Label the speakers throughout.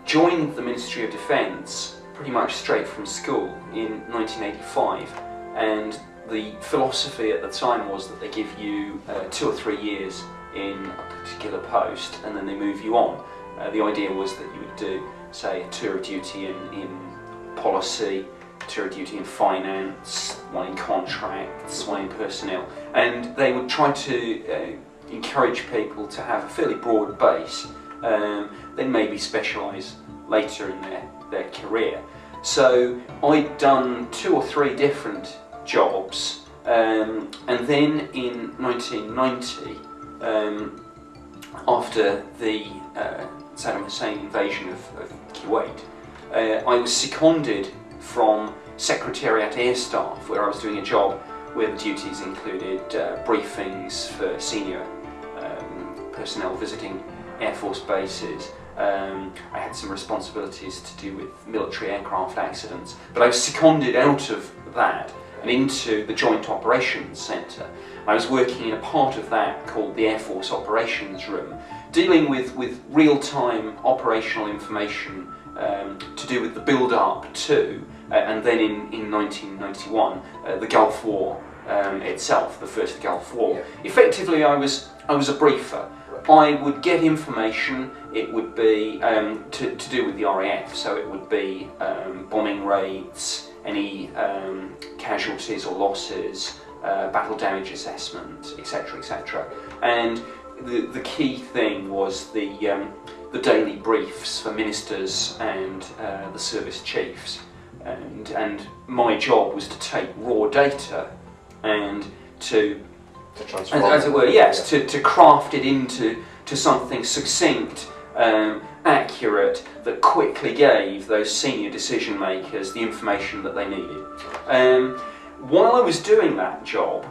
Speaker 1: joined the Ministry of Defence pretty much straight from school in 1985, and the philosophy at the time was that they give you 2 or 3 years in a particular post and then they move you on. The idea was that you would do, say, a tour of duty in policy, tour of duty in finance, one in contracts, one in personnel, and they would try to encourage people to have a fairly broad base, then maybe specialise later in their career. So I'd done 2 or 3 different jobs, and then in 1990, after the Saddam Hussein invasion of Kuwait, I was seconded from Secretariat Air Staff, where I was doing a job where the duties included briefings for senior personnel visiting Air Force bases. I had some responsibilities to do with military aircraft accidents, but I was seconded out of that and into the Joint Operations Centre. I was working in a part of that called the Air Force Operations Room, dealing with real-time operational information to do with the build-up to, and then in 1991, the Gulf War itself, the first Gulf War.
Speaker 2: Yeah.
Speaker 1: Effectively, I was a briefer. I would get information. It would be to do with the RAF, so it would be bombing rates, any casualties or losses, battle damage assessment, etc., etc. And the key thing was the daily briefs for ministers and the service chiefs. And my job was to take raw data and to
Speaker 2: transform
Speaker 1: as it were, yes, to craft it into something succinct, accurate, that quickly gave those senior decision makers the information that they needed. While I was doing that job,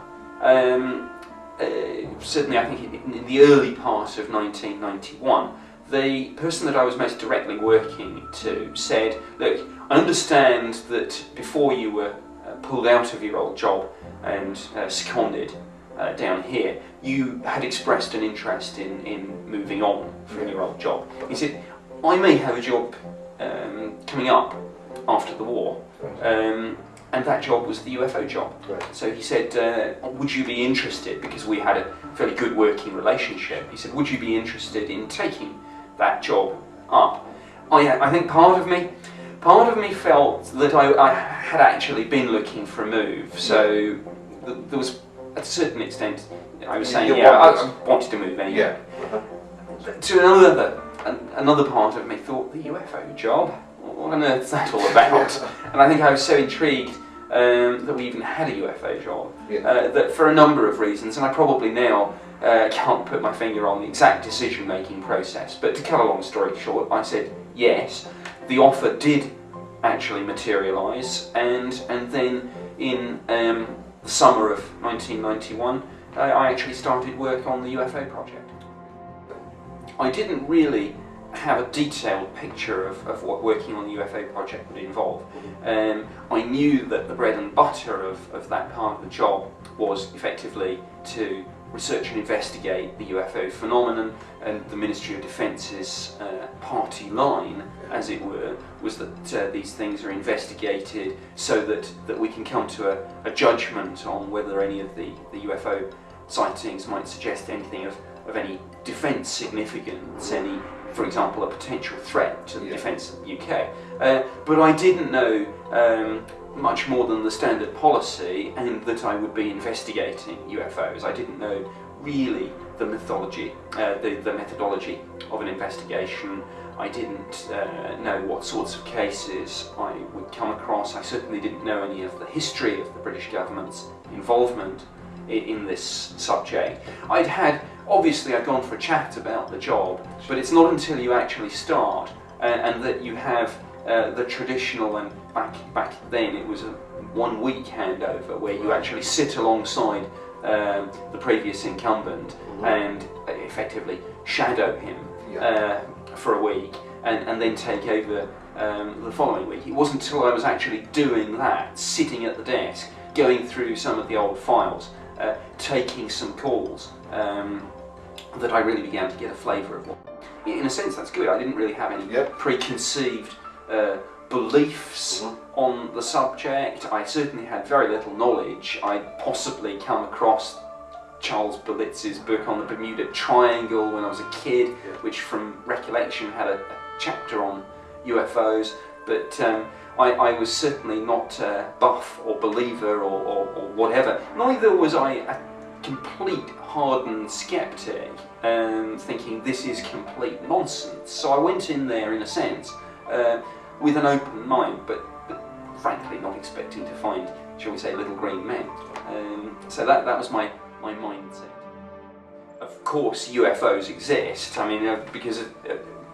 Speaker 1: certainly I think in the early part of 1991, the person that I was most directly working to said, look, I understand that before you were pulled out of your old job and seconded down here, you had expressed an interest in moving on from your old job. He said, I may have a job coming up after the war, and that job was the UFO job.
Speaker 2: Right.
Speaker 1: So he said, would you be interested, because we had a fairly good working relationship, he said, would you be interested in taking that job up? I think part of me felt that I had actually been looking for a move, so there was, at a certain extent, I was saying, I wanted to move anyway.
Speaker 2: Yeah.
Speaker 1: But to another part of me thought, the UFO job? What on earth is that all about? And I think I was so intrigued that we even had a UFO job, that for a number of reasons, and I probably now can't put my finger on the exact decision-making process, but to cut a long story short, I said yes. The offer did actually materialise, and then in the summer of 1991, I actually started work on the UFO project. I didn't really have a detailed picture of what working on the UFO project would involve. I knew that the bread and butter of that part of the job was effectively to research and investigate the UFO phenomenon, and the Ministry of Defence's party line, as it were, was that these things are investigated so that we can come to a judgment on whether any of the UFO sightings might suggest anything of any defence significance, any, for example, a potential threat to the defence of the UK. But I didn't know much more than the standard policy, and that I would be investigating UFOs. I didn't know really the methodology of an investigation. I didn't know what sorts of cases I would come across. I certainly didn't know any of the history of the British government's involvement in this subject. Obviously I'd gone for a chat about the job, but it's not until you actually start and that you have the traditional, and back then it was a 1 week handover where you actually sit alongside the previous incumbent and effectively shadow him for a week and then take over the following week. It wasn't until I was actually doing that, sitting at the desk, going through some of the old files, taking some calls, that I really began to get a flavour of what in a sense that's good. I didn't really have any preconceived beliefs on the subject. I certainly had very little knowledge. I'd possibly come across Charles Berlitz's book on the Bermuda Triangle when I was a kid, which from recollection had a chapter on UFOs, but I was certainly not buff or believer or whatever. Neither was I a complete hardened skeptic, thinking this is complete nonsense. So I went in there, in a sense, with an open mind, but frankly not expecting to find, shall we say, little green men. So that was my mindset. Of course, UFOs exist. I mean, because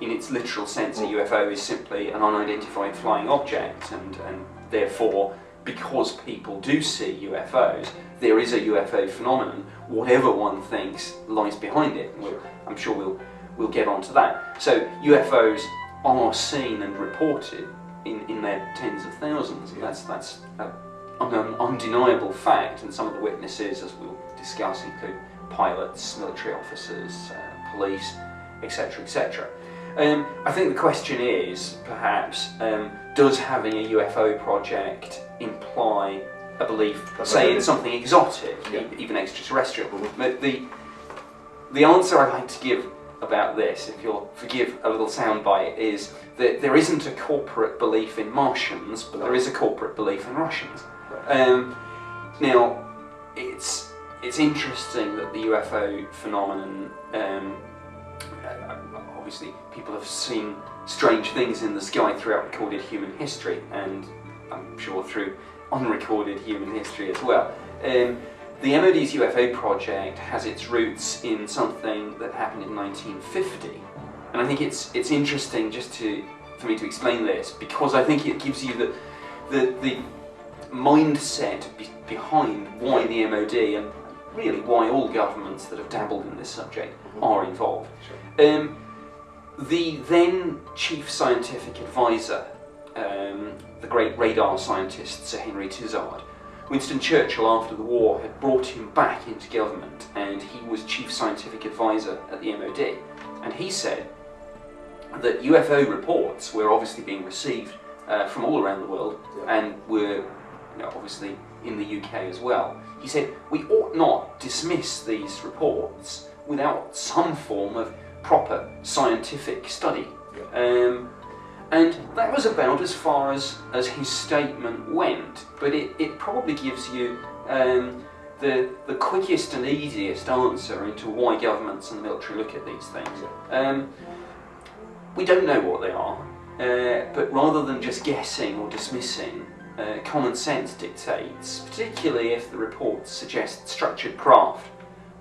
Speaker 1: in its literal sense, a UFO is simply an unidentified flying object, and therefore, because people do see UFOs, there is a UFO phenomenon. Whatever one thinks lies behind it. I'm sure we'll get onto that. So UFOs are seen and reported in their tens of thousands. That's an undeniable fact, and some of the witnesses, as we'll discuss, include pilots, military officers, police, etc., etc. I think the question is, perhaps, does having a UFO project imply a belief, say, in something exotic, even extraterrestrial? But the answer I like to give about this, if you'll forgive a little soundbite, is that there isn't a corporate belief in Martians, but there is a corporate belief in Russians. Now, it's interesting that the UFO phenomenon, obviously people have seen strange things in the sky throughout recorded human history, and I'm sure through unrecorded human history as well. The MOD's UFO project has its roots in something that happened in 1950, and I think it's interesting just for me to explain this, because I think it gives you the mindset behind why the MOD, and really why all governments that have dabbled in this subject, are involved. The then chief scientific advisor, the great radar scientist Sir Henry Tizard, Winston Churchill, after the war, had brought him back into government, and he was chief scientific advisor at the MOD, and he said that UFO reports were obviously being received from all around the world, and were obviously in the UK as well. He said we ought not dismiss these reports without some form of proper scientific study. And that was about as far as his statement went, but it probably gives you the quickest and easiest answer into why governments and the military look at these things. We don't know what they are, but rather than just guessing or dismissing, common sense dictates, particularly if the reports suggest structured craft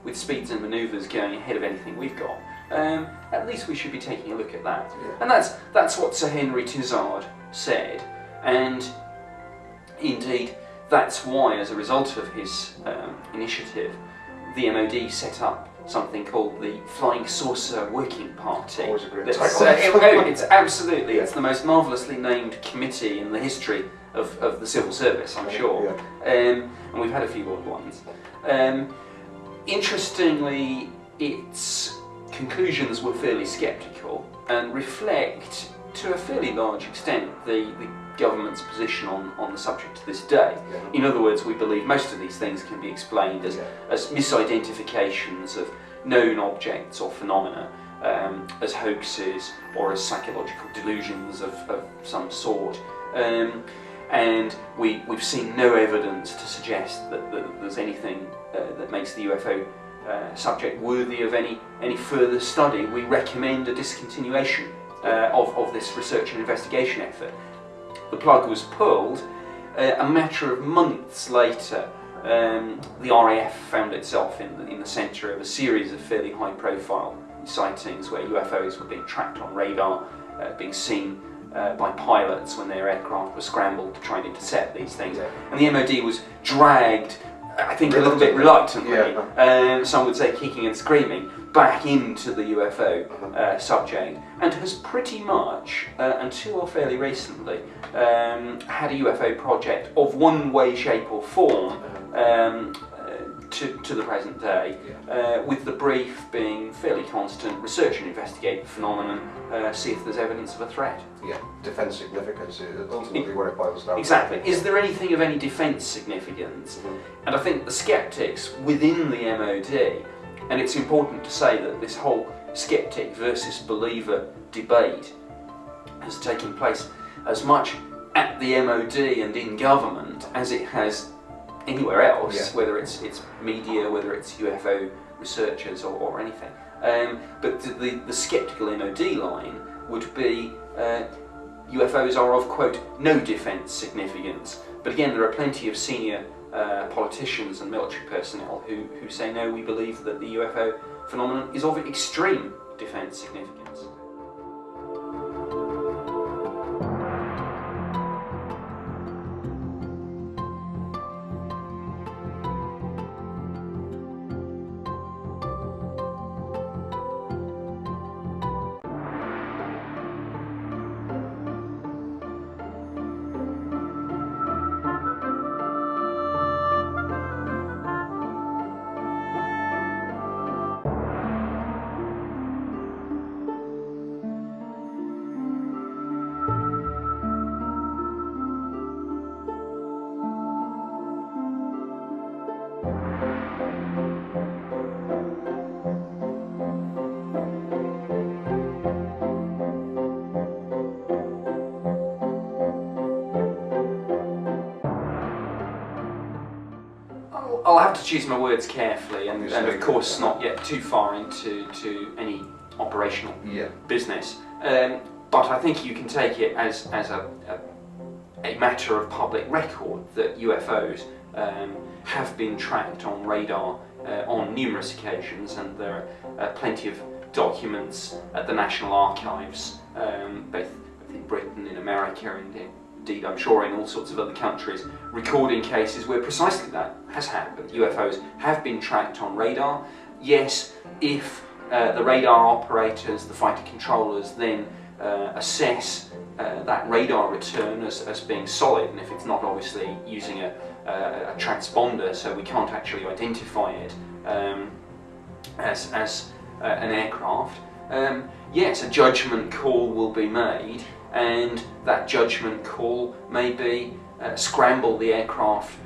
Speaker 1: with speeds and manoeuvres going ahead of anything we've got. At least we should be taking a look at that. And that's what Sir Henry Tizard said, and indeed that's why, as a result of his initiative, the MOD set up something called the Flying Saucer Working Party.
Speaker 2: Always a great
Speaker 1: It's absolutely, it's the most marvellously named committee in the history of the civil service, I'm sure. And we've had a few odd ones. Interestingly, its conclusions were fairly sceptical and reflect, to a fairly large extent, the government's position on the subject to this day. In other words, we believe most of these things can be explained as misidentifications of known objects or phenomena, as hoaxes or as psychological delusions of some sort. And we've seen no evidence to suggest that there's anything that makes the UFO subject worthy of any further study. We recommend a discontinuation of this research and investigation effort. The plug was pulled a matter of months later. The RAF found itself in the centre of a series of fairly high-profile sightings where UFOs were being tracked on radar, being seen by pilots when their aircraft were scrambled to try and intercept these things. And the MOD was dragged, I think a little bit reluctantly, some would say kicking and screaming, back into the UFO subject, and has pretty much, until fairly recently, had a UFO project of one way, shape or form to the present day, with the brief being fairly constant: research and investigate the phenomenon, see if there's evidence of a threat.
Speaker 2: Yeah, defence significance is ultimately where it boils down.
Speaker 1: Exactly. Is there anything of any defence significance? Mm-hmm. And I think the sceptics within the MOD, and it's important to say that this whole sceptic versus believer debate has taken place as much at the MOD and in government as it has anywhere else, whether it's media, whether it's UFO researchers or anything. But the sceptical MOD line would be UFOs are of, quote, no defence significance. But again, there are plenty of senior politicians and military personnel who say, no, we believe that the UFO phenomenon is of extreme defence significance. I'll have to choose my words carefully, and of course not yet too far into any operational business. But I think you can take it as a matter of public record that UFOs have been tracked on radar on numerous occasions, and there are plenty of documents at the National Archives, both in Britain, in America, and indeed I'm sure in all sorts of other countries, recording cases where precisely that has happened. UFOs have been tracked on radar. Yes, if the radar operators, the fighter controllers, then assess that radar return as being solid, and if it's not obviously using a transponder, so we can't actually identify it as an aircraft, yes, a judgment call will be made, and that judgment call may be scramble the aircraft,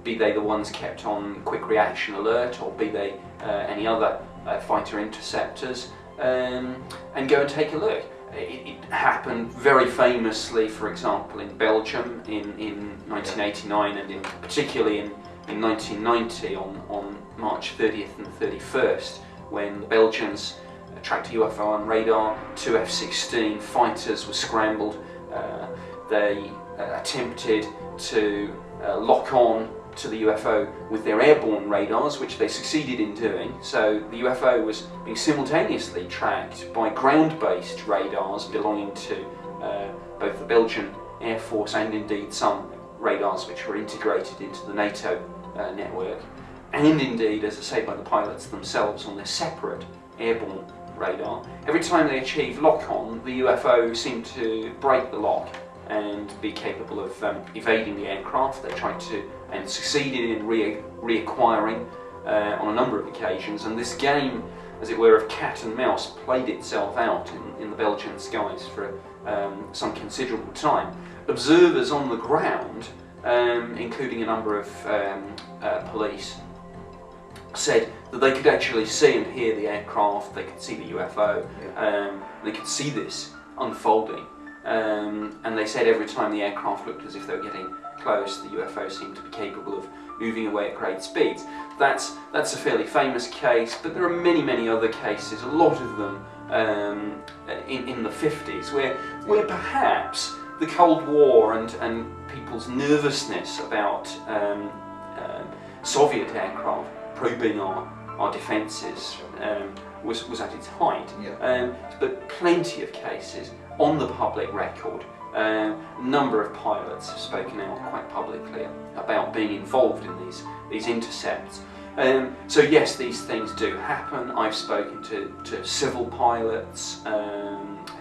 Speaker 1: be they the ones kept on quick reaction alert, or be they any other fighter interceptors, and go and take a look. It happened very famously, for example, in Belgium in 1989, and particularly in 1990 on March 30th and 31st, when the Belgians tracked a UFO on radar. 2 F-16 fighters were scrambled. They attempted to lock on to the UFO with their airborne radars, which they succeeded in doing. So the UFO was being simultaneously tracked by ground-based radars belonging to both the Belgian Air Force and indeed some radars which were integrated into the NATO network, and indeed, as I say, by the pilots themselves on their separate airborne radar. Every time they achieved lock-on, the UFO seemed to break the lock and be capable of evading the aircraft. They tried to, and succeeded in reacquiring on a number of occasions, and this game, as it were, of cat and mouse played itself out in the Belgian skies for some considerable time. Observers on the ground, including a number of police, said that they could actually see and hear the aircraft, they could see the UFO, they could see this unfolding. And they said every time the aircraft looked as if they were getting close, the UFO seemed to be capable of moving away at great speeds. That's a fairly famous case, but there are many other cases, a lot of them in the 50s, where perhaps the Cold War and people's nervousness about Soviet aircraft probing our defences was at its height. But plenty of cases on the public record. A number of pilots have spoken out quite publicly about being involved in these intercepts. So yes, these things do happen. I've spoken to civil pilots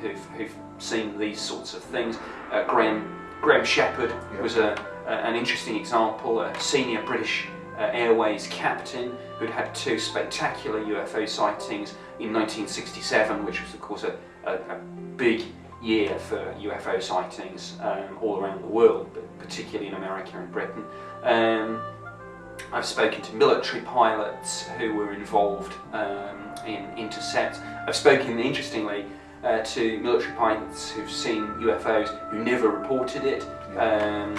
Speaker 1: who've seen these sorts of things. Graham Shepherd was an interesting example, a senior British Airways captain who'd had 2 spectacular UFO sightings in 1967, which was of course a big year for UFO sightings all around the world, but particularly in America and Britain. I've spoken to military pilots who were involved in intercepts. I've spoken, interestingly, to military pilots who've seen UFOs who never reported it. And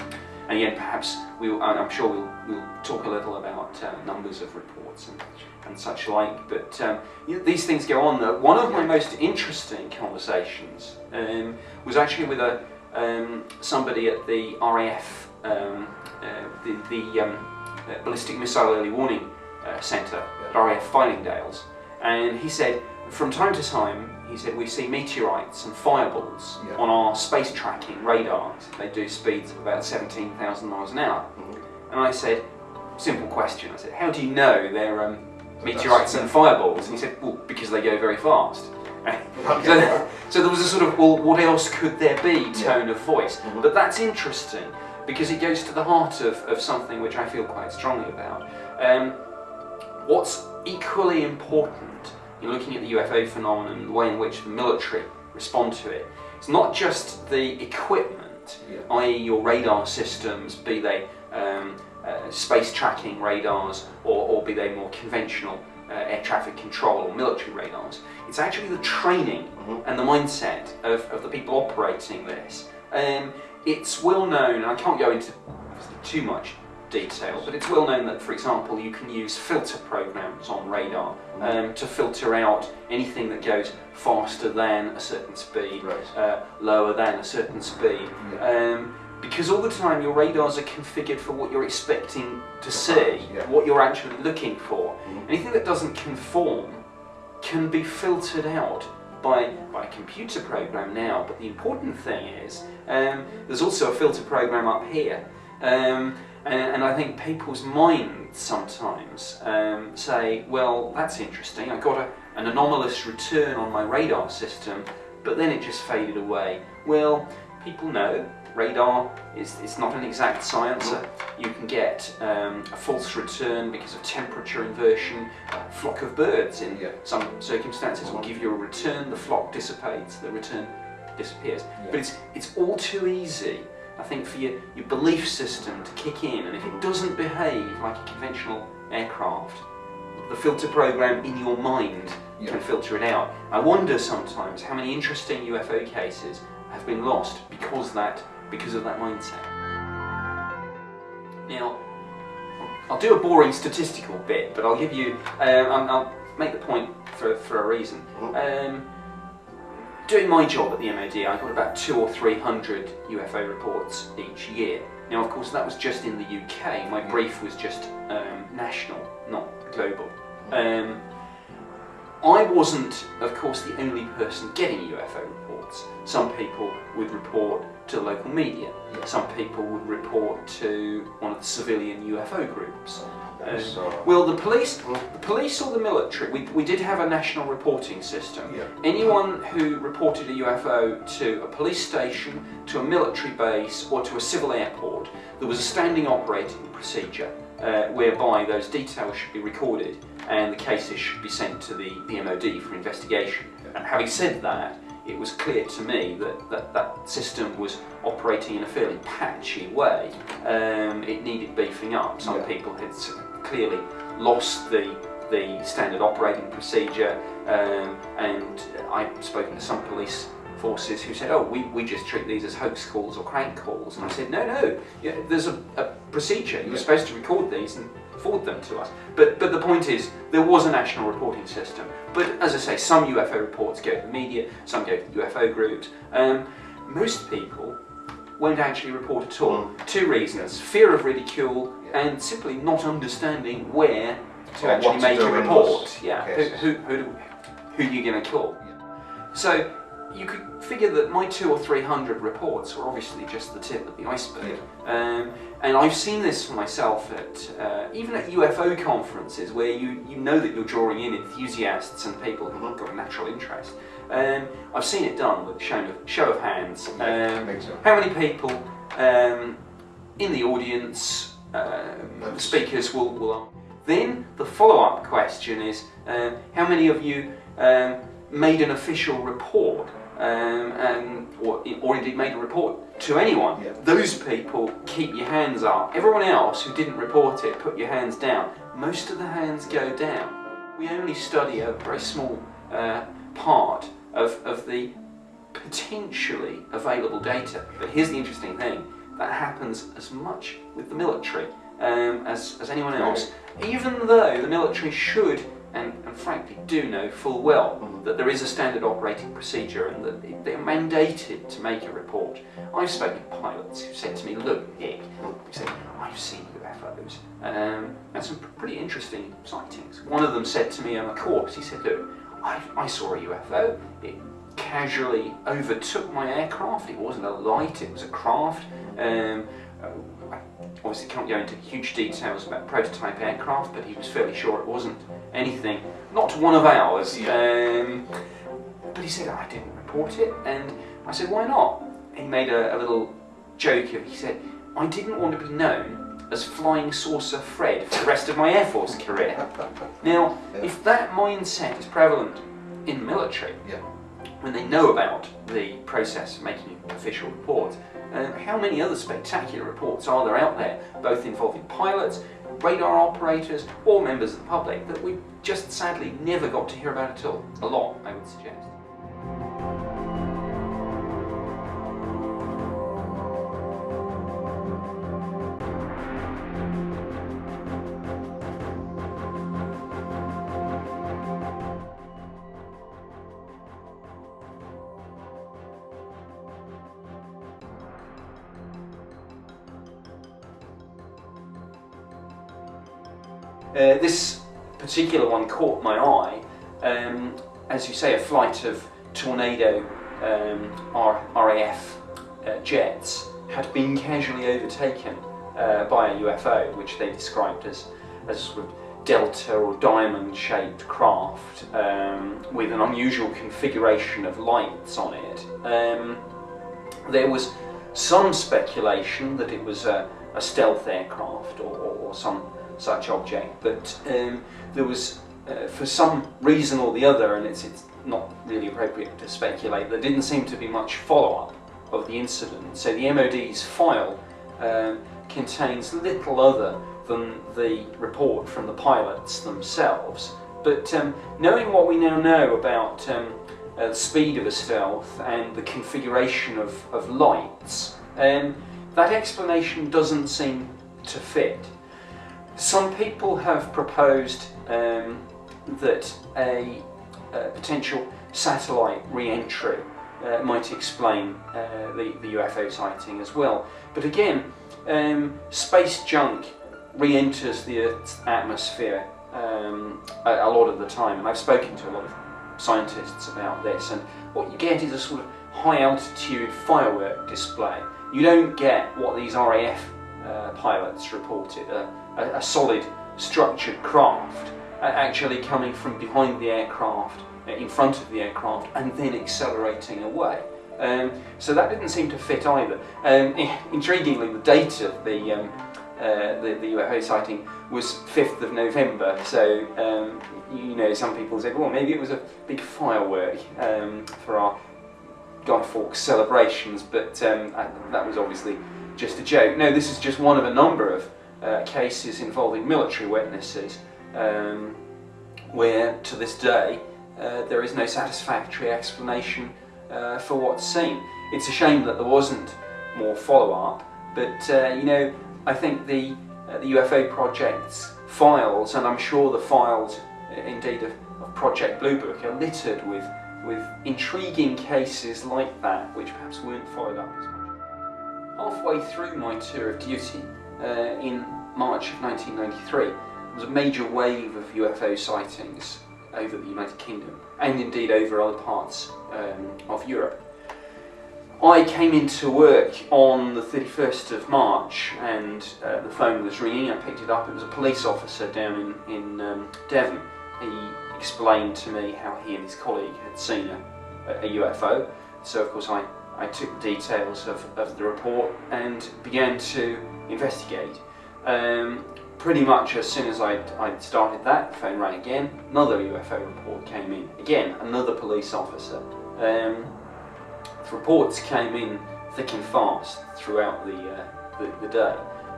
Speaker 1: again, perhaps I'm sure we'll talk a little about numbers of reports and such like. But these things go on. One of my most interesting conversations was actually with somebody at the RAF, the Ballistic Missile Early Warning Centre at RAF Fylingdales, and he said, from time to time, he said, we see meteorites and fireballs on our space tracking radars. They do speeds of about 17,000 miles an hour. And I said, simple question, I said, how do you know they're meteorites and fireballs? And he said, well, because they go very fast. So there was a sort of, well, what else could there be tone of voice? But that's interesting, because it goes to the heart of something which I feel quite strongly about. What's equally important in looking at the UFO phenomenon and the way in which the military respond to it, it's not just the equipment, i.e. your radar systems, be they space tracking radars or be they more conventional air traffic control or military radars. It's actually the training and the mindset of the people operating this. It's well known, I can't go into too much detail, but it's well known that, for example, you can use filter programs on radar to filter out anything that goes faster than a certain speed, lower than a certain speed. Because all the time your radars are configured for what you're expecting to see, what you're actually looking for. Anything that doesn't conform can be filtered out by a computer program now, but the important thing is there's also a filter program up here. And I think people's minds sometimes say, well, that's interesting, I got an anomalous return on my radar system, but then it just faded away. Well, people know radar it's not an exact science. You can get a false return because of temperature inversion. A flock of birds in some circumstances will give you a return, the flock dissipates, the return disappears. But it's all too easy, I think, for your belief system to kick in, and if it doesn't behave like a conventional aircraft, the filter program in your mind can filter it out. I wonder sometimes how many interesting UFO cases have been lost because of that mindset. Now, I'll do a boring statistical bit, but I'll give you, I'll make the point for a reason. Doing my job at the MOD, I got about 200 or 300 UFO reports each year. Now, of course, that was just in the UK. My brief was just national, not global. I wasn't, of course, the only person getting UFO reports. Some people would report to local media. Some people would report to one of the civilian UFO groups. Well, the police or the military, we did have a national reporting system. Anyone who reported a UFO to a police station, to a military base, or to a civil airport, there was a standing operating procedure whereby those details should be recorded and the cases should be sent to the MOD for investigation. And having said that, it was clear to me that system was operating in a fairly patchy way. It needed beefing up. Some people had clearly lost the standard operating procedure, and I've spoken to some police forces who said, oh, we just treat these as hoax calls or crank calls. And I said, no, there's a procedure. You're supposed to record these and forward them to us. But the point is, there was a national reporting system. But as I say, some UFO reports go to the media, some go to UFO groups. Most people won't actually report at all. Two reasons: fear of ridicule and simply not understanding where to actually make a report. Who are you going to call? So you could figure that my 200 or 300 reports were obviously just the tip of the iceberg. And I've seen this for myself at even at UFO conferences where you know that you're drawing in enthusiasts and people who've got a natural interest. I've seen it done with a show of hands. How many people in the audience speakers will. Then the follow-up question is, how many of you made an official report, or indeed made a report to anyone?
Speaker 2: Yeah.
Speaker 1: Those people, keep your hands up. Everyone else who didn't report it, put your hands down. Most of the hands go down. We only study a very small part of the potentially available data. But here's the interesting thing, that happens as much with the military as anyone else, even though the military should and frankly do know full well that there is a standard operating procedure and that they're mandated to make a report. I've spoken to pilots who said to me, look Nick, I've seen UFOs and some pretty interesting sightings. One of them said to me on a course, he said, look, I saw a UFO, it casually overtook my aircraft. It wasn't a light, it was a craft. Obviously can't go into huge details about prototype aircraft, but he was fairly sure it wasn't anything, not one of ours. But he said, I didn't report it, and I said, why not? He made a little joke of, he said, I didn't want to be known as Flying Saucer Fred for the rest of my Air Force career. Now, if that mindset is prevalent in the military, when they know about the process of making official reports, how many other spectacular reports are there out there, both involving pilots, radar operators, or members of the public, that we just sadly never got to hear about at all? A lot, I would suggest. This particular one caught my eye. As you say, a flight of Tornado RAF jets had been casually overtaken by a UFO, which they described as a sort of delta or diamond-shaped craft with an unusual configuration of lights on it. There was some speculation that it was a stealth aircraft or some such object, but there was, for some reason or the other, and it's not really appropriate to speculate, there didn't seem to be much follow-up of the incident. So the MOD's file contains little other than the report from the pilots themselves. But knowing what we now know about the speed of a stealth and the configuration of lights, that explanation doesn't seem to fit. Some people have proposed that a potential satellite re-entry might explain the UFO sighting as well. But again, space junk re-enters the Earth's atmosphere a lot of the time, and I've spoken to a lot of scientists about this, and what you get is a sort of high altitude firework display. You don't get what these RAF pilots reported, a solid structured craft actually coming from behind the aircraft, in front of the aircraft, and then accelerating away. So that didn't seem to fit either. Intriguingly, the date of the UFO sighting was 5th of November, so you know, some people said, well, maybe it was a big firework for our Guy Fawkes celebrations, but that was obviously just a joke. No, this is just one of a number of cases involving military witnesses where, to this day, there is no satisfactory explanation for what's seen. It's a shame that there wasn't more follow-up, but you know, I think the UFO Project's files, and I'm sure the files indeed of Project Blue Book, are littered with intriguing cases like that, which perhaps weren't followed up as much. Halfway through my tour of duty in March of 1993, there was a major wave of UFO sightings over the United Kingdom, and indeed over other parts of Europe. I came into work on the 31st of March, and the phone was ringing. I picked it up. It was a police officer down in Devon. He explained to me how he and his colleague had seen a UFO. So of course I took the details of the report and began to investigate. Pretty much as soon as I'd started that, the phone rang again, another UFO report came in. Again, another police officer. The reports came in thick and fast throughout the day,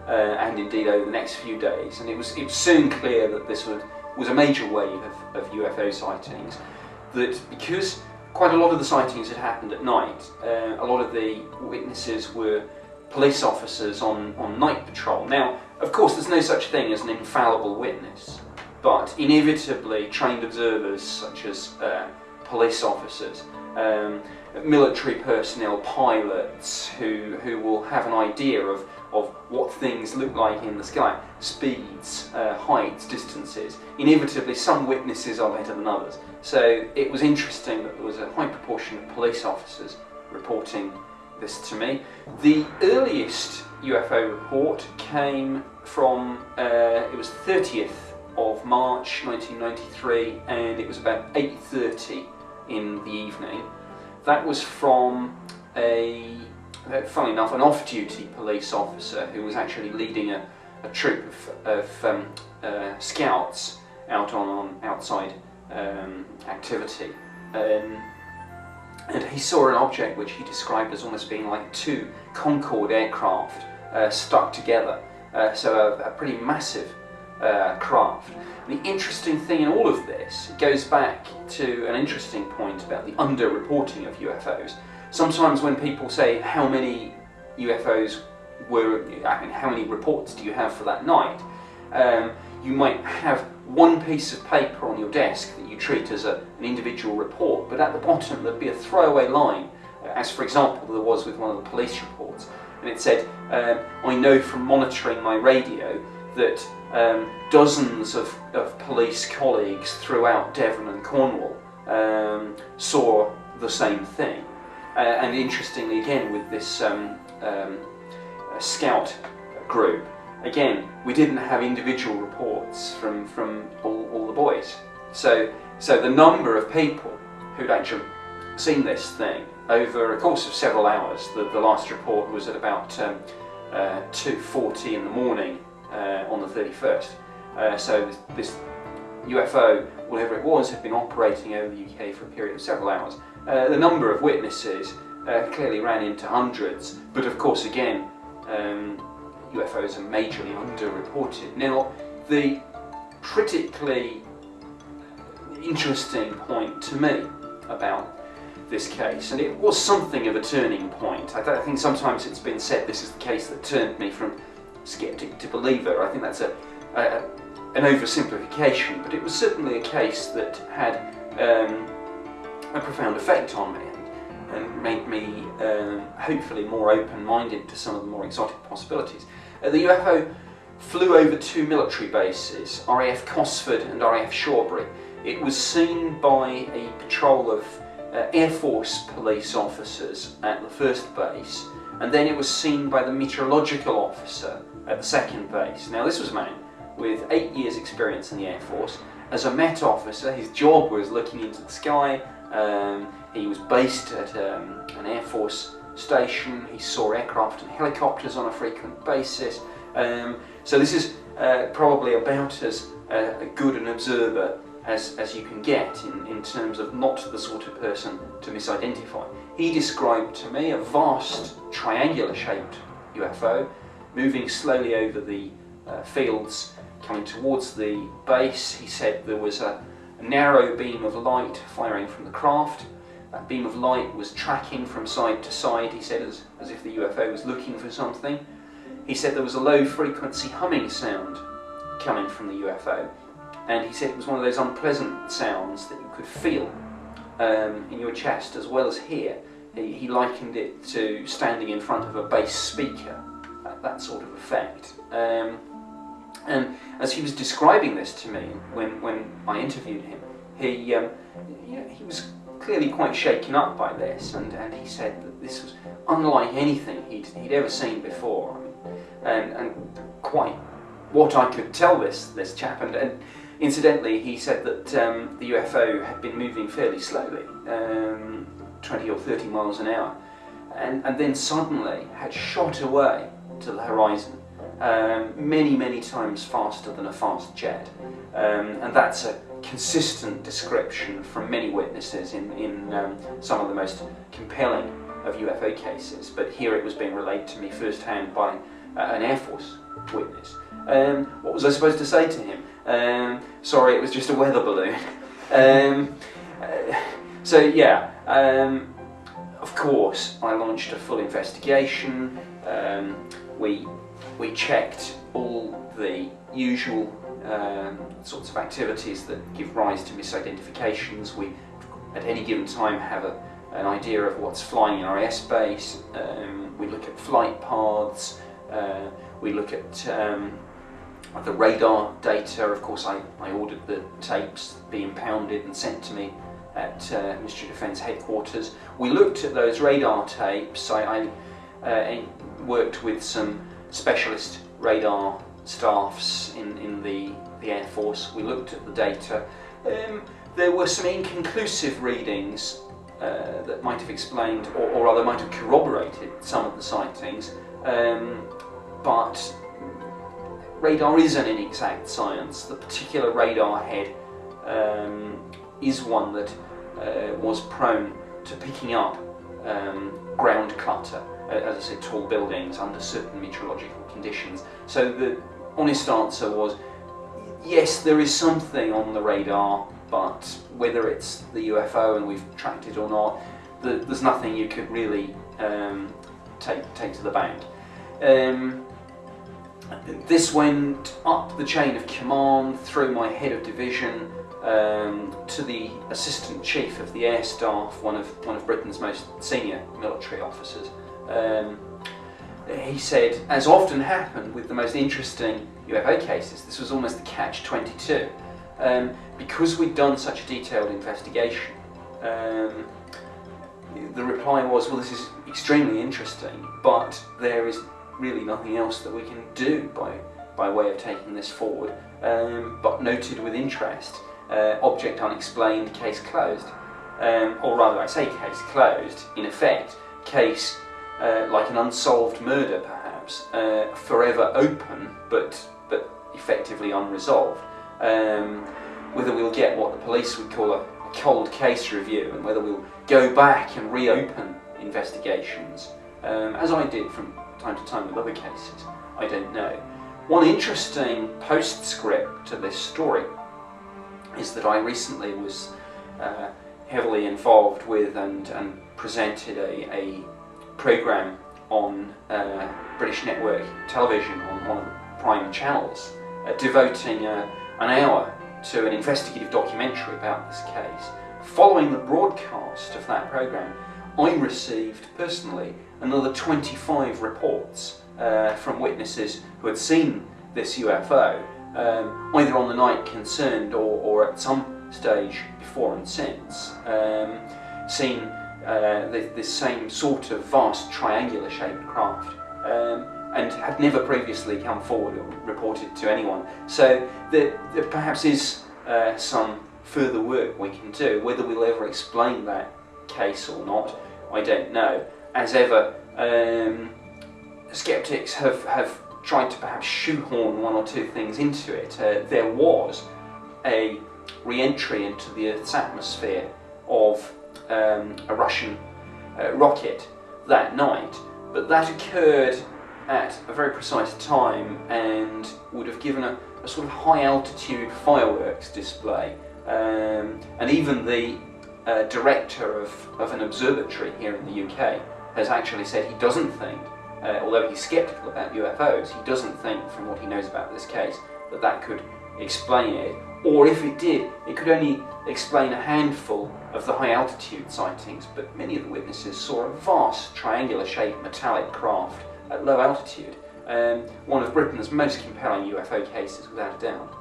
Speaker 1: and indeed over the next few days. And it was soon clear that this was a major wave of UFO sightings. That because quite a lot of the sightings had happened at night, a lot of the witnesses were police officers on night patrol. Now, of course, there's no such thing as an infallible witness, but inevitably trained observers such as police officers, military personnel, pilots who will have an idea of what things look like in the sky, speeds, heights, distances. Inevitably, some witnesses are better than others. So it was interesting that there was a high proportion of police officers reporting this to me. The earliest UFO report came from, it was 30th of March 1993, and it was about 8:30 in the evening. That was from funnily enough, an off-duty police officer who was actually leading a troop of scouts out on outside activity. And he saw an object which he described as almost being like two Concorde aircraft stuck together, so a pretty massive craft. The interesting thing in all of this goes back to an interesting point about the under-reporting of UFOs. Sometimes when people say how many UFOs were, how many reports do you have for that night, you might have one piece of paper on your desk that you treat as an individual report, but at the bottom there'd be a throwaway line, as for example there was with one of the police reports, and it said, I know from monitoring my radio that dozens of police colleagues throughout Devon and Cornwall saw the same thing. And interestingly, again, with this scout group, again, we didn't have individual reports from all the boys. So the number of people who'd actually seen this thing over a course of several hours, the last report was at about 2:40 in the morning on the 31st. So this UFO, whatever it was, had been operating over the UK for a period of several hours. The number of witnesses clearly ran into hundreds, but of course again, UFOs are majorly underreported. Now, the critically interesting point to me about this case, and it was something of a turning point. I think sometimes it's been said this is the case that turned me from skeptic to believer. I think that's an oversimplification, but it was certainly a case that had a profound effect on me and made me hopefully more open-minded to some of the more exotic possibilities. The UFO flew over two military bases, RAF Cosford and RAF Shawbury. It was seen by a patrol of Air Force police officers at the first base, and then it was seen by the meteorological officer at the second base. Now, this was a man with 8 years experience in the Air Force. As a Met officer, his job was looking into the sky. He was based at an Air Force station. He saw aircraft and helicopters on a frequent basis. So this is probably about as good an observer as you can get in terms of not the sort of person to misidentify. He described to me a vast triangular shaped UFO moving slowly over the fields coming towards the base. He said there was a narrow beam of light firing from the craft. That beam of light was tracking from side to side, he said, as if the UFO was looking for something. He said there was a low frequency humming sound coming from the UFO, and he said it was one of those unpleasant sounds that you could feel in your chest as well as hear. He likened it to standing in front of a bass speaker, that sort of effect. And as he was describing this to me when I interviewed him, he was clearly quite shaken up by this, and he said that this was unlike anything he'd ever seen before, and quite what I could tell this chap. And incidentally, he said that the UFO had been moving fairly slowly, 20 or 30 miles an hour, and then suddenly had shot away to the horizon. many times faster than a fast jet. And that's a consistent description from many witnesses in some of the most compelling of UFO cases. But here it was being relayed to me firsthand by an Air Force witness. What was I supposed to say to him? Sorry, it was just a weather balloon. So yeah, of course I launched a full investigation. We checked all the usual sorts of activities that give rise to misidentifications. We at any given time have an idea of what's flying in our airspace. We look at flight paths. We look at the radar data. Of course, I ordered the tapes be impounded and sent to me at Ministry of Defence headquarters. We looked at those radar tapes. I worked with some specialist radar staffs in the Air Force. We looked at the data. There were some inconclusive readings that might have explained, or rather might have corroborated some of the sightings, but radar is an inexact science. The particular radar head is one that was prone to picking up ground clutter, as I said, tall buildings under certain meteorological conditions. So the honest answer was, yes, there is something on the radar, but whether it's the UFO and we've tracked it or not, there's nothing you could really take to the bank. This went up the chain of command through my head of division to the Assistant Chief of the Air Staff, one of Britain's most senior military officers. He said, as often happened with the most interesting UFO cases, this was almost the catch-22. Because we'd done such a detailed investigation, the reply was, well, this is extremely interesting, but there is really nothing else that we can do by way of taking this forward. But noted with interest, object unexplained, case closed. Or rather, I say case closed, in effect, case like an unsolved murder perhaps, forever open but effectively unresolved. Whether we'll get what the police would call a cold case review, and whether we'll go back and reopen investigations, as I did from time to time with other cases, I don't know. One interesting postscript to this story is that I recently was heavily involved with and presented a programme on British Network Television on one of the prime channels, devoting an hour to an investigative documentary about this case. Following the broadcast of that programme, I received personally another 25 reports from witnesses who had seen this UFO, either on the night concerned or at some stage before and since, seen this same sort of vast triangular shaped craft, and had never previously come forward or reported to anyone. So there perhaps is some further work we can do. Whether we'll ever explain that case or not, I don't know. As ever, skeptics have tried to perhaps shoehorn one or two things into it. There was a re-entry into the Earth's atmosphere of a Russian rocket that night, but that occurred at a very precise time and would have given a sort of high altitude fireworks display, and even the director of an observatory here in the UK has actually said he doesn't think, although he's sceptical about UFOs, he doesn't think from what he knows about this case that could explain it, or if it did, it could only explain a handful of the high altitude sightings, but many of the witnesses saw a vast triangular shaped metallic craft at low altitude, one of Britain's most compelling UFO cases without a doubt.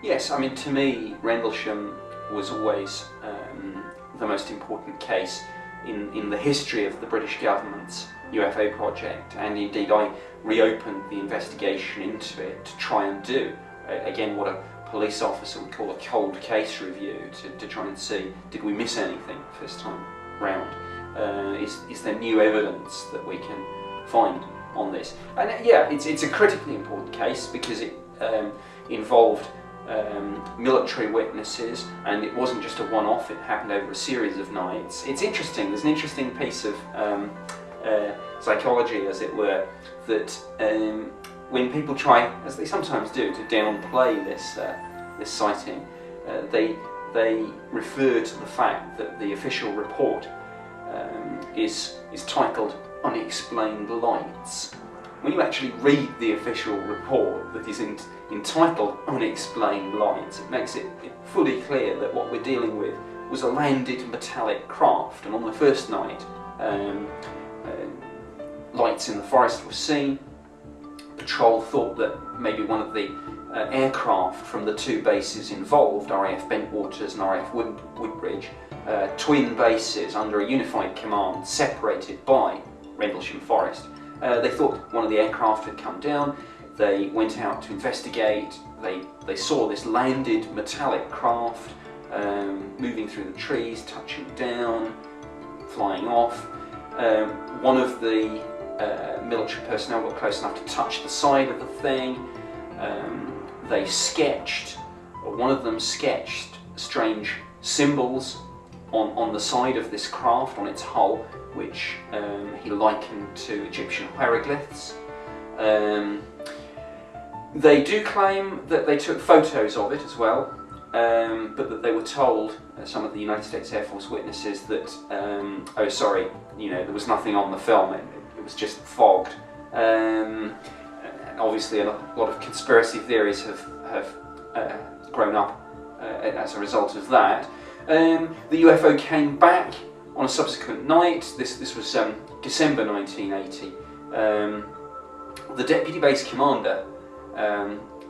Speaker 1: Yes, I mean, to me, Rendlesham was always the most important case in the history of the British government's UFO project, and indeed I reopened the investigation into it to try and do, again, what a police officer would call a cold case review, to try and see, did we miss anything first time round? Is there new evidence that we can find on this? And yeah, it's a critically important case because it involved military witnesses, and it wasn't just a one-off, it happened over a series of nights. It's interesting, there's an interesting piece of psychology, as it were, that when people try, as they sometimes do, to downplay this sighting, they refer to the fact that the official report is titled Unexplained Lights. When you actually read the official report that is entitled Unexplained Lights, it makes it fully clear that what we're dealing with was a landed metallic craft, and on the first night lights in the forest were seen. Patrol thought that maybe one of the aircraft from the two bases involved, RAF Bentwaters and RAF Woodbridge, twin bases under a unified command separated by Rendlesham Forest. They thought one of the aircraft had come down. They went out to investigate. They saw this landed metallic craft moving through the trees, touching down, flying off. One of the military personnel got close enough to touch the side of the thing. They sketched, or one of them sketched, strange symbols on the side of this craft, on its hull, which he likened to Egyptian hieroglyphs. They do claim that they took photos of it as well, but that they were told, some of the United States Air Force witnesses, that, oh sorry, there was nothing on the film, it was just fogged. Obviously a lot of conspiracy theories have grown up as a result of that. The UFO came back on a subsequent night. This was December 1980. The Deputy Base Commander,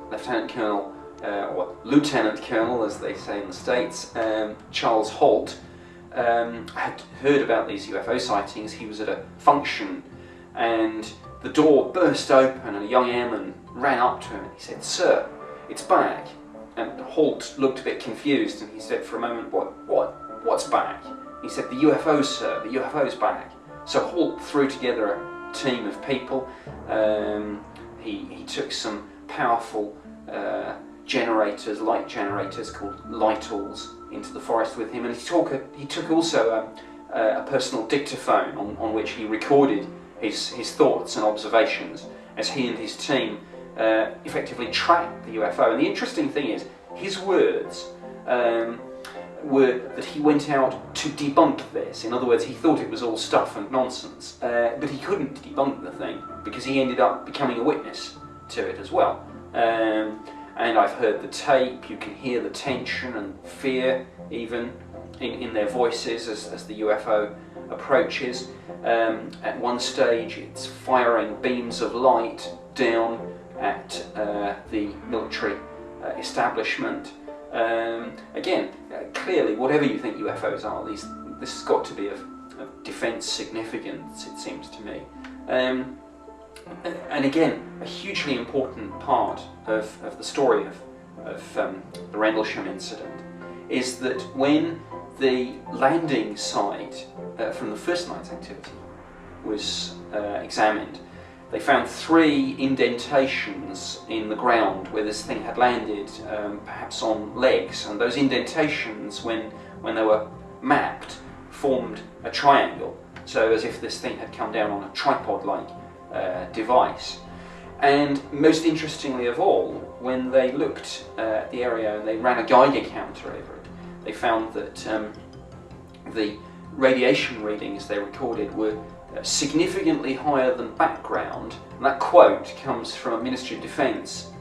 Speaker 1: Lieutenant Colonel, or Lieutenant Colonel as they say in the States, Charles Holt, had heard about these UFO sightings. He was at a function and the door burst open and a young airman ran up to him and he said, "Sir, it's back." And Holt looked a bit confused and he said for a moment, What's back? He said, "The UFO, sir, the UFO's back." So Holt threw together a team of people. He took some powerful generators, light generators called Light-Alls, into the forest with him, and he took also a personal dictaphone on which he recorded his thoughts and observations as he and his team effectively tracked the UFO. And the interesting thing is, his words were that he went out to debunk this. In other words, he thought it was all stuff and nonsense, but he couldn't debunk the thing because he ended up becoming a witness to it as well. And I've heard the tape. You can hear the tension and fear even in their voices as the UFO approaches. At one stage it's firing beams of light down at the military establishment. Again, clearly, whatever you think UFOs are, this has got to be of defence significance, it seems to me. And again, a hugely important part of the story of the Rendlesham incident is that when the landing site from the first night's activity was examined, they found 3 indentations in the ground where this thing had landed, perhaps on legs, and those indentations, when they were mapped, formed a triangle, so as if this thing had come down on a tripod-like device. And most interestingly of all, when they looked at the area and they ran a Geiger counter over it, they found that the radiation readings they recorded were significantly higher than background. And that quote comes from a Ministry of Defence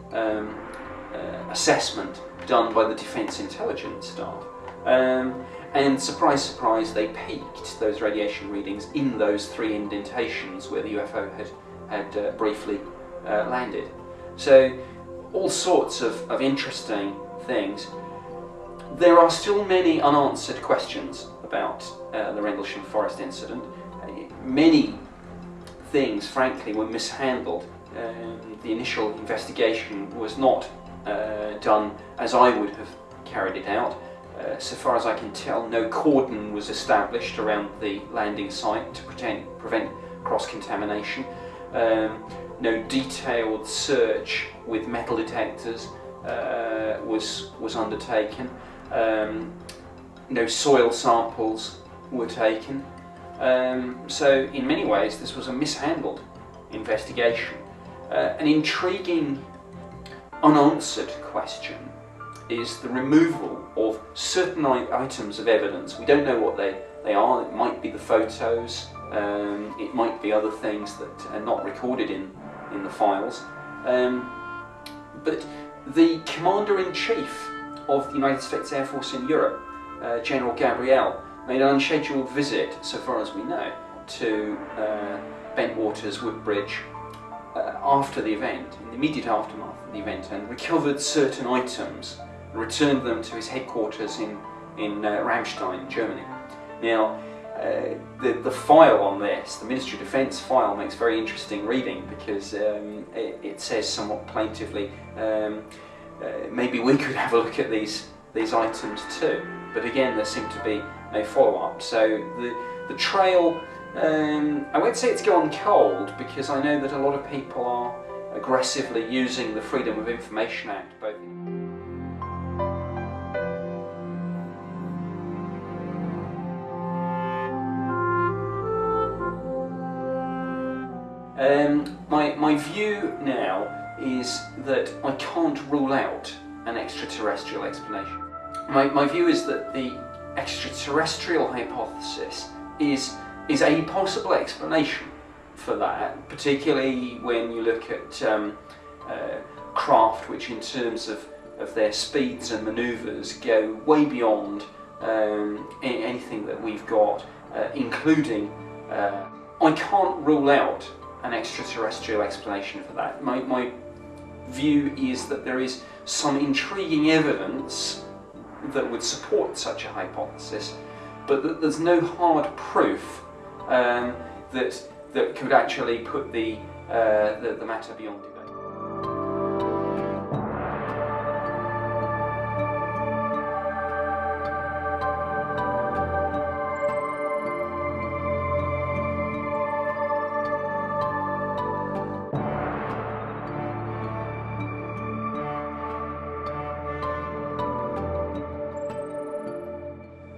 Speaker 1: assessment done by the Defence Intelligence staff. And surprise, surprise, they peaked, those radiation readings, in those 3 indentations where the UFO had briefly landed. So all sorts of interesting things. There are still many unanswered questions about the Rendlesham Forest incident. Many things, frankly, were mishandled. The initial investigation was not done as I would have carried it out. So far as I can tell, no cordon was established around the landing site to prevent cross-contamination. No detailed search with metal detectors was undertaken. No soil samples were taken. So in many ways this was a mishandled investigation. An intriguing unanswered question is the removal of certain items of evidence. We don't know what they are. It might be the photos, it might be other things that are not recorded in the files. But the Commander-in-Chief of the United States Air Force in Europe, General Gabriel, made an unscheduled visit, so far as we know, to Bentwaters Woodbridge after the event, in the immediate aftermath of the event, and recovered certain items, returned them to his headquarters in Ramstein, Germany. Now, the file on this, the Ministry of Defence file, makes very interesting reading because it says somewhat plaintively, maybe we could have a look at these items too. But again, there seemed to be no follow-up. So the trail, I won't say it's gone cold, because I know that a lot of people are aggressively using the Freedom of Information Act, both my view now is that I can't rule out an extraterrestrial explanation. My view is that the extraterrestrial hypothesis is a possible explanation for that, particularly when you look at craft which, in terms of their speeds and manoeuvres, go way beyond anything that we've got, including I can't rule out an extraterrestrial explanation for that. My view is that there is some intriguing evidence that would support such a hypothesis, but that there's no hard proof that could actually put the matter beyond debate.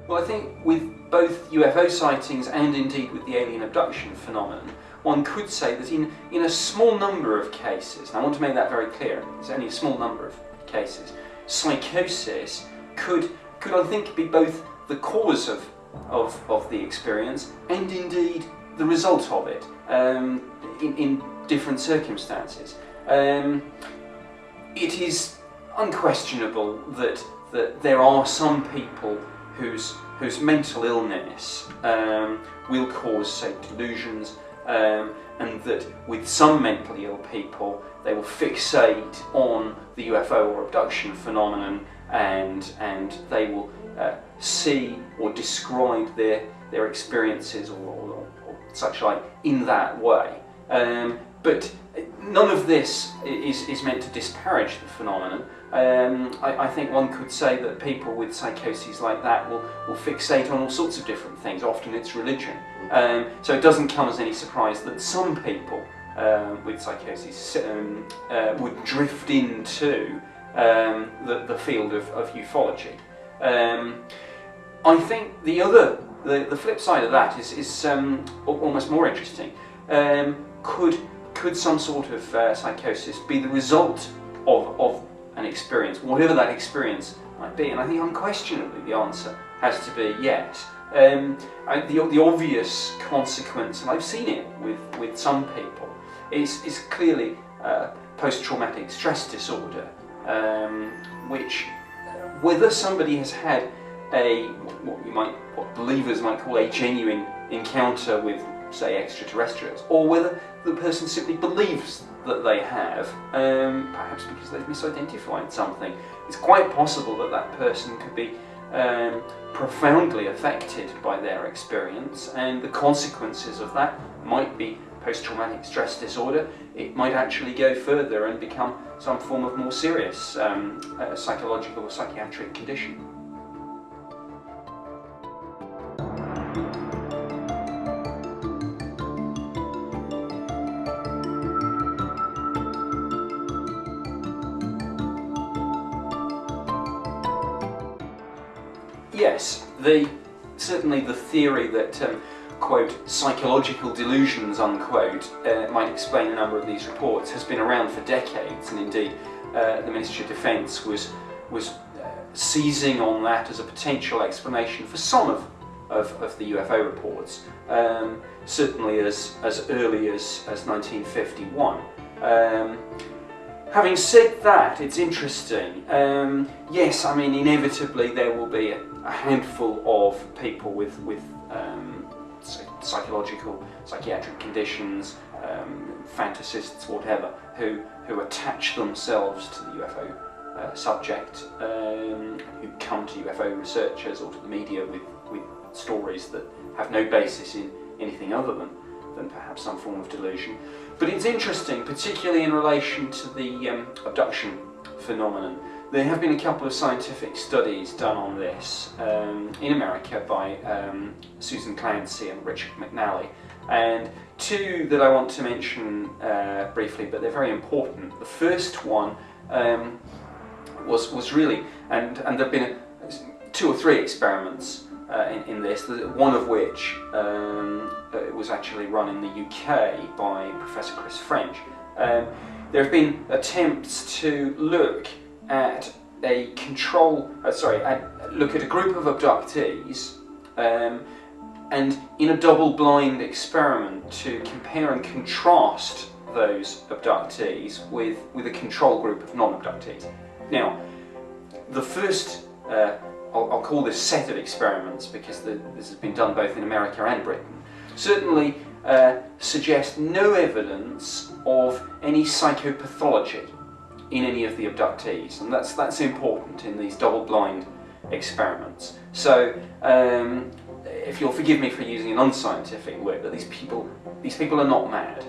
Speaker 1: Well, I think with both UFO sightings and indeed with the alien abduction phenomenon, one could say that in a small number of cases, and I want to make that very clear, it's only a small number of cases, psychosis could I think be both the cause of the experience and indeed the result of it in different circumstances. It is unquestionable that there are some people whose mental illness will cause, say, delusions, and that with some mentally ill people they will fixate on the UFO or abduction phenomenon and they will see or describe their experiences or such like in that way. But none of this is meant to disparage the phenomenon. I think one could say that people with psychoses like that will fixate on all sorts of different things. Often it's religion. So it doesn't come as any surprise that some people with psychoses would drift into the field of ufology. I think the flip side of that is almost more interesting. Could some sort of psychosis be the result of an experience, whatever that experience might be? And I think unquestionably the answer has to be yes. The obvious consequence, and I've seen it with some people, is clearly post-traumatic stress disorder, which whether somebody has had what believers might call a genuine encounter with say, extraterrestrials, or whether the person simply believes that they have, perhaps because they've misidentified something. It's quite possible that that person could be profoundly affected by their experience, and the consequences of that might be post-traumatic stress disorder. It might actually go further and become some form of more serious psychological or psychiatric condition. Yes, certainly the theory that quote, psychological delusions, unquote, might explain a number of these reports has been around for decades, and indeed the Ministry of Defence was seizing on that as a potential explanation for some of the UFO reports, certainly as early as 1951. Having said that, it's interesting. Yes, I mean, inevitably there will be a handful of people with psychological, psychiatric conditions, fantasists, whatever, who attach themselves to the UFO subject, who come to UFO researchers or to the media with stories that have no basis in anything other than perhaps some form of delusion. But it's interesting, particularly in relation to the abduction phenomenon. There have been a couple of scientific studies done on this in America by Susan Clancy and Richard McNally, and two that I want to mention briefly, but they're very important. The first one was really, and there have been two or three experiments in this, one of which was actually run in the UK by Professor Chris French. There have been attempts to look at a look at a group of abductees, and in a double-blind experiment to compare and contrast those abductees with a control group of non-abductees. Now, the first, I'll call this set of experiments because this has been done both in America and Britain, certainly suggest no evidence of any psychopathology in any of the abductees, and that's important in these double-blind experiments. So, if you'll forgive me for using an unscientific word, but these people are not mad.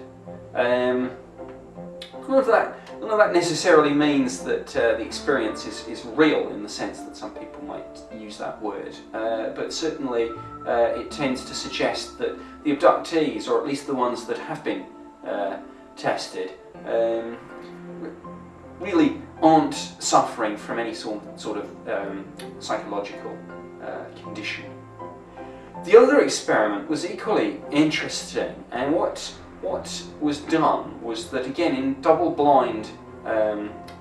Speaker 1: None of that necessarily means that the experience is real in the sense that some people might use that word, but certainly it tends to suggest that the abductees, or at least the ones that have been tested, really aren't suffering from any sort of psychological condition. The other experiment was equally interesting, and what was done was that, again, in double-blind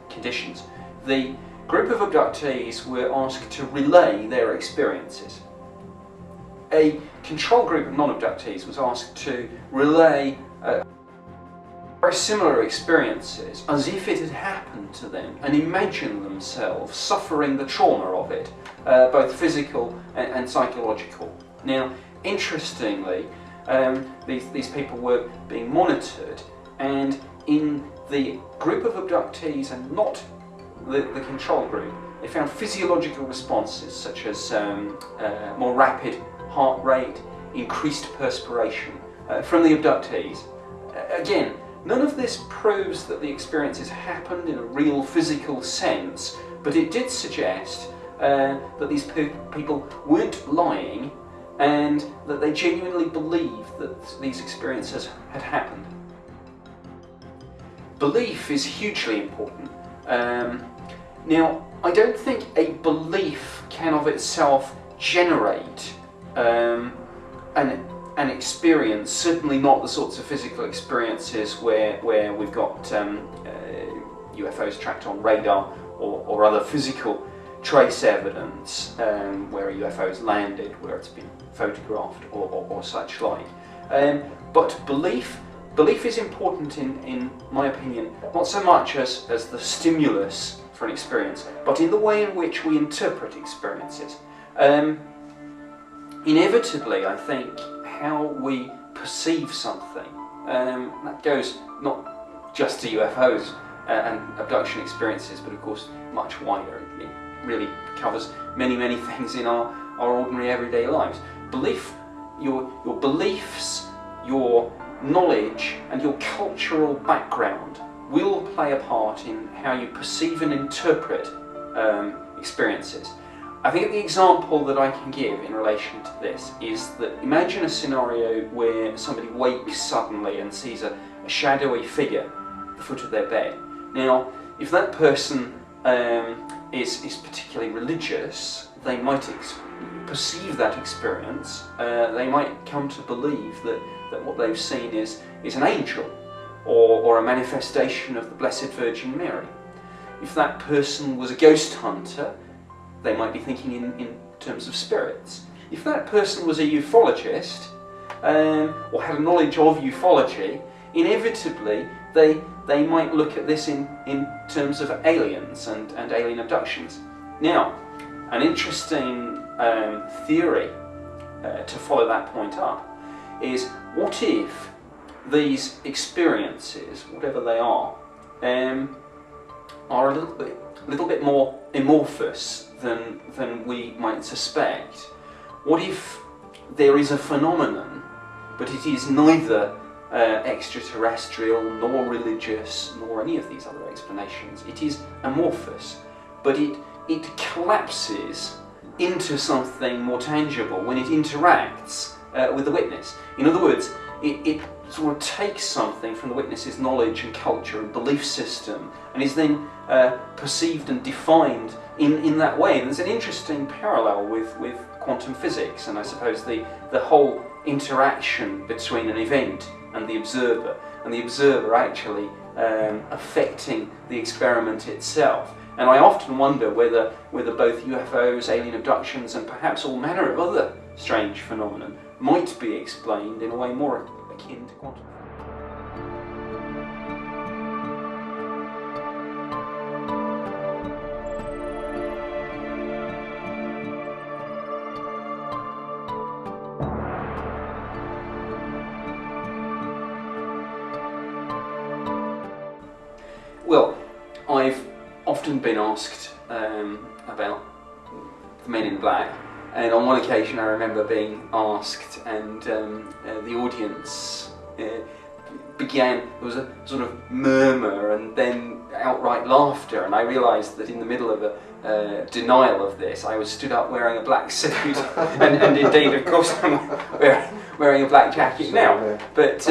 Speaker 1: conditions, the group of abductees were asked to relay their experiences. A control group of non-abductees was asked to relay very similar experiences as if it had happened to them, and imagine themselves suffering the trauma of it, both physical and psychological. Now, interestingly, these people were being monitored, and in the group of abductees and not the control group, they found physiological responses such as more rapid heart rate, increased perspiration from the abductees. Again, none of this proves that the experiences happened in a real physical sense, but it did suggest that these people weren't lying, and that they genuinely believed that these experiences had happened. Belief is hugely important. Now, I don't think a belief can of itself generate an experience, certainly not the sorts of physical experiences where we've got UFOs tracked on radar or other physical trace evidence where a UFO has landed, where it's been photographed or such like. But belief is important in my opinion, not so much as the stimulus for an experience, but in the way in which we interpret experiences. Inevitably, I think how we perceive something. That goes not just to UFOs and abduction experiences, but of course much wider. It really covers many things in our ordinary everyday lives. Your beliefs, your knowledge and your cultural background will play a part in how you perceive and interpret experiences. I think the example that I can give in relation to this is that imagine a scenario where somebody wakes suddenly and sees a shadowy figure at the foot of their bed. Now, if that person is particularly religious, they might perceive that experience. They might come to believe that what they've seen is an angel or a manifestation of the Blessed Virgin Mary. If that person was a ghost hunter, they might be thinking in terms of spirits. If that person was a ufologist or had a knowledge of ufology, inevitably they might look at this in terms of aliens and alien abductions. Now, an interesting theory to follow that point up is, what if these experiences, whatever they are a little bit more amorphous than we might suspect? What if there is a phenomenon, but it is neither extraterrestrial, nor religious, nor any of these other explanations? It is amorphous, but it collapses into something more tangible when it interacts with the witness. In other words, it sort of takes something from the witness's knowledge and culture and belief system and is then perceived and defined in that way. And there's an interesting parallel with quantum physics, and I suppose the whole interaction between an event and the observer actually affecting the experiment itself. And I often wonder whether both UFOs, alien abductions, and perhaps all manner of other strange phenomena might be explained in a way more akin to quantum. Well, I've often been asked about the Men in Black, and on one occasion I remember being asked, and the audience there was a sort of murmur and then outright laughter, and I realised that in the middle of a denial of this, I was stood up wearing a black suit, and indeed, of course, I'm wearing a black jacket now. But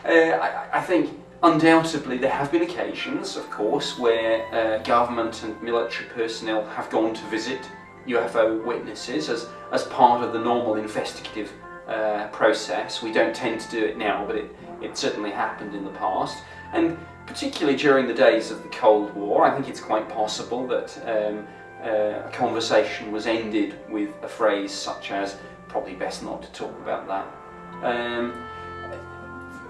Speaker 1: I think undoubtedly there have been occasions, of course, where government and military personnel have gone to visit UFO witnesses as part of the normal investigative process. We don't tend to do it now, but it certainly happened in the past. And particularly during the days of the Cold War, I think it's quite possible that a conversation was ended with a phrase such as, probably best not to talk about that.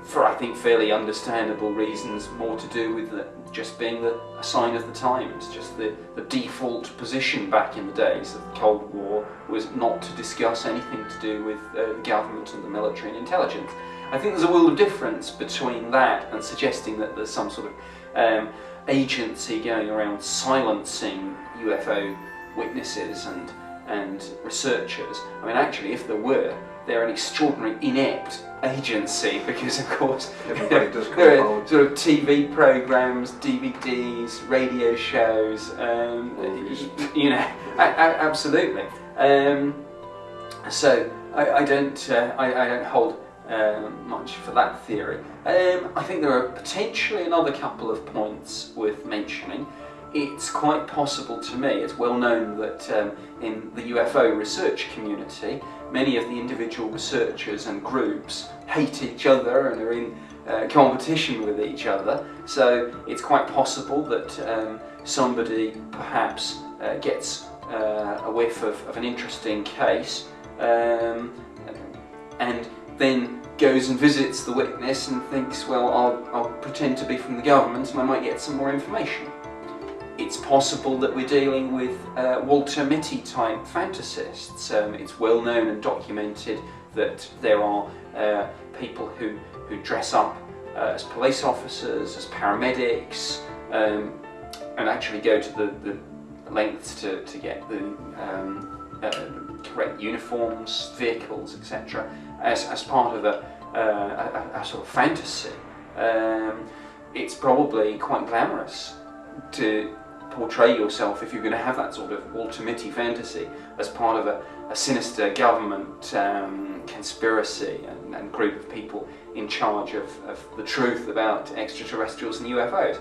Speaker 1: For, I think, fairly understandable reasons, more to do with just being a sign of the times. Just the default position back in the days of the Cold War was not to discuss anything to do with the government and the military and intelligence. I think there's a world of difference between that and suggesting that there's some sort of agency going around silencing UFO witnesses and researchers. I mean, actually, if there were, they're an extraordinary inept agency, because of course there are sort of TV programs, DVDs, radio shows, you know, absolutely. So I don't hold much for that theory. I think there are potentially another couple of points worth mentioning. It's quite possible to me, it's well known that in the UFO research community, many of the individual researchers and groups hate each other and are in competition with each other. So it's quite possible that somebody perhaps gets a whiff of an interesting case and then goes and visits the witness and thinks, well, I'll pretend to be from the government and I might get some more information. It's possible that we're dealing with Walter Mitty type fantasists. It's well known and documented that there are people who dress up as police officers, as paramedics, and actually go to the lengths to get the correct uniforms, vehicles, etc., as part of a sort of fantasy. It's probably quite glamorous to portray yourself, if you're going to have that sort of ultimate fantasy, as part of a sinister government conspiracy and group of people in charge of the truth about extraterrestrials and UFOs.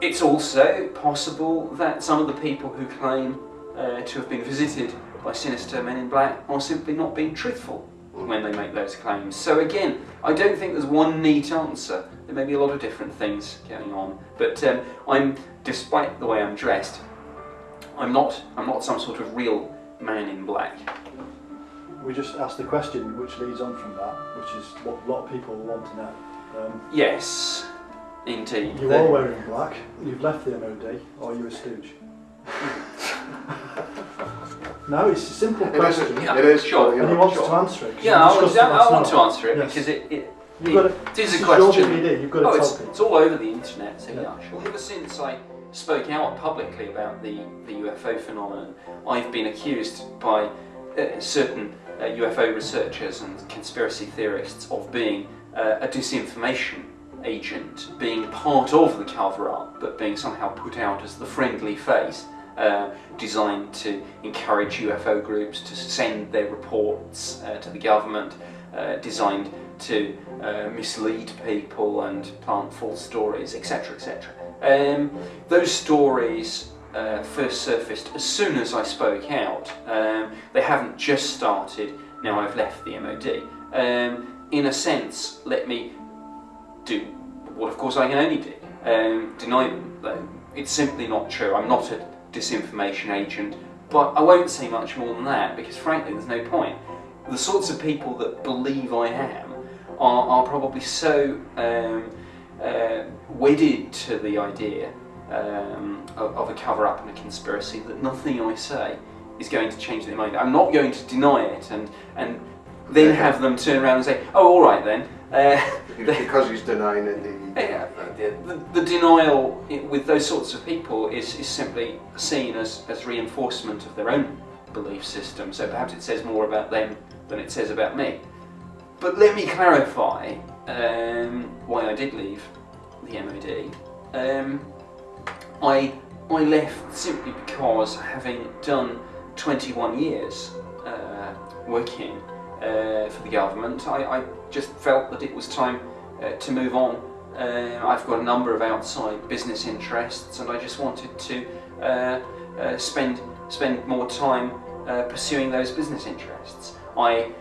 Speaker 1: It's also possible that some of the people who claim to have been visited by sinister men in black are simply not being truthful when they make those claims. So again, I don't think there's one neat answer. There may be a lot of different things going on, but despite the way I'm dressed, I'm not some sort of real man in black.
Speaker 3: We just asked the question which leads on from that, which is what a lot of people want to know.
Speaker 1: Yes, indeed.
Speaker 3: You are wearing black, you've left the MOD, or are you a stooge? No, it's a simple question.
Speaker 2: It is,
Speaker 1: sure.
Speaker 3: And he wants to answer it.
Speaker 1: Yeah, I want to answer it, yes. Because it is a question.
Speaker 3: You've got to tell people.
Speaker 1: It's all over the internet, so yeah, sure. Ever since I spoke out publicly about the UFO phenomenon, I've been accused by certain UFO researchers and conspiracy theorists of being a disinformation agent, being part of the cover-up, but being somehow put out as the friendly face, designed to encourage UFO groups to send their reports to the government, designed to mislead people and plant false stories, etc., etc. Those stories first surfaced as soon as I spoke out. They haven't just started now I've left the MOD. In a sense, let me do what of course I can only do, deny them. It's simply not true. I'm not a disinformation agent, but I won't say much more than that because frankly there's no point. The sorts of people that believe I am are probably so wedded to the idea of a cover-up and a conspiracy that nothing I say is going to change their mind. I'm not going to deny it and then have them turn around and say, oh, all right then.
Speaker 2: Because he's denying it.
Speaker 1: The denial with those sorts of people is simply seen as reinforcement of their own belief system, so perhaps it says more about them than it says about me. But let me clarify why I did leave the MOD. I left simply because, having done 21 years working for the government, I just felt that it was time to move on. I've got a number of outside business interests and I just wanted to spend more time pursuing those business interests. I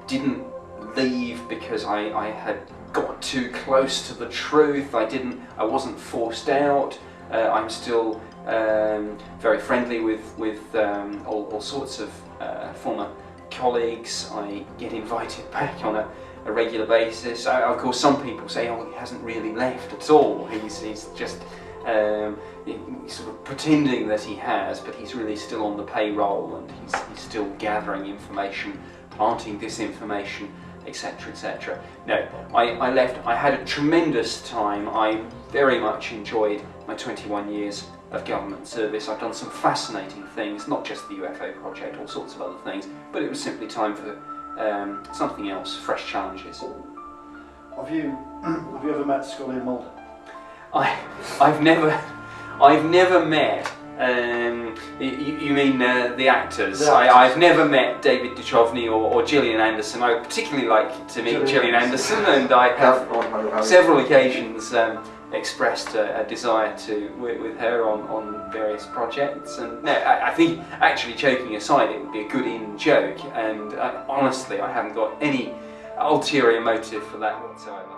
Speaker 1: didn't leave because I had got too close to the truth. I wasn't forced out. I'm still very friendly with all sorts of former colleagues. I get invited back on a regular basis. Of course, some people say, oh, he hasn't really left at all. He's just sort of pretending that he has, but he's really still on the payroll and he's still gathering information, planting disinformation, etc., etc. No, I left. I had a tremendous time. I very much enjoyed my 21 years of government service. I've done some fascinating things, not just the UFO project, all sorts of other things, but it was simply time for something else, fresh challenges.
Speaker 3: Have you ever met Scully and Mulder?
Speaker 1: I've never met. You mean the actors?
Speaker 3: The actors.
Speaker 1: I've never met David Duchovny or Gillian Anderson. I would particularly like to meet Gillian Anderson, and I have several occasions expressed a desire to work with her on various projects. And no, I think, actually, joking aside, it would be a good in-joke, and honestly I haven't got any ulterior motive for that whatsoever.